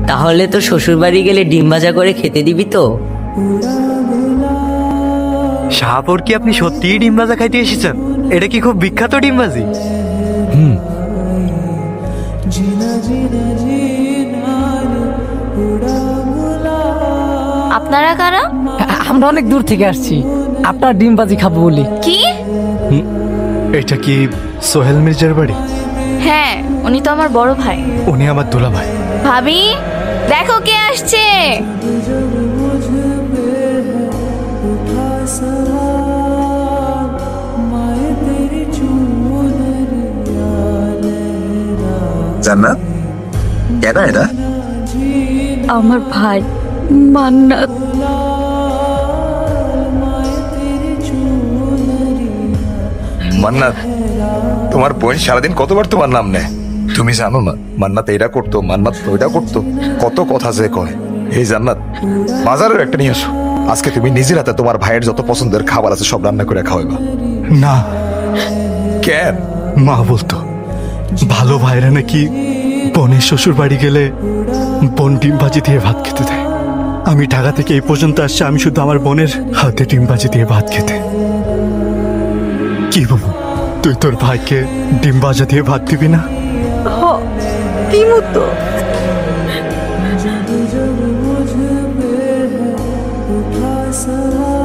তাহলে তো শ্বশুর বাড়ি গেলে ডিম ভাজা করে খেতে দিবি তো? শাহপুর কি আপনি সত্যিই ডিম ভাজা খাইতে এসেছেন? এটা কি খুব বিখ্যাত ডিমবাজি? আপনারা কারা? আমরা অনেক দূর থেকে আসছি আপনার ডিম বাজি খাবো বলি। কি? এটা কি সোহেল মির্জার বাড়ি? হ্যাঁ, উনি তো আমার বড় ভাই। উনি আমার দুলা ভাই। ভাবি, দেখো কে আসছে। জান্নাত, কেডা এটা? আমার ভাই মান্নাত। মান্নাত, তোমার বোন সারাদিন কতবার তোমার নাম নেয়? তুমি জানো না মান্নাত এটা করতো, মান্নাত ওইটা করতো, কত কথা যে কয়। এই জান্নাত, বাজারের একটা নিয়ে আসো। আজকে তুমি নিজের হাতে তোমার ভাইয়ের যত পছন্দের খাবার আছে সব রান্না করে খাওয়াইবা। না, কেন? মা বলতো ভালো ভাইরা নাকি বোনের শ্বশুর বাড়ি গেলে বোন ডিম ভাজি দিয়ে ভাত খেতে দেয়। আমি ঢাকা থেকে এই পর্যন্ত আসছি, আমি শুধু আমার বোনের হাতে ডিম ভাজি দিয়ে ভাত খেতে। কি বলবো, তুই তোর ভাইকে ডিম ভাজা দিয়ে ভাত দিবি না? দিমু তো। मुझ पे है उठा सवाल।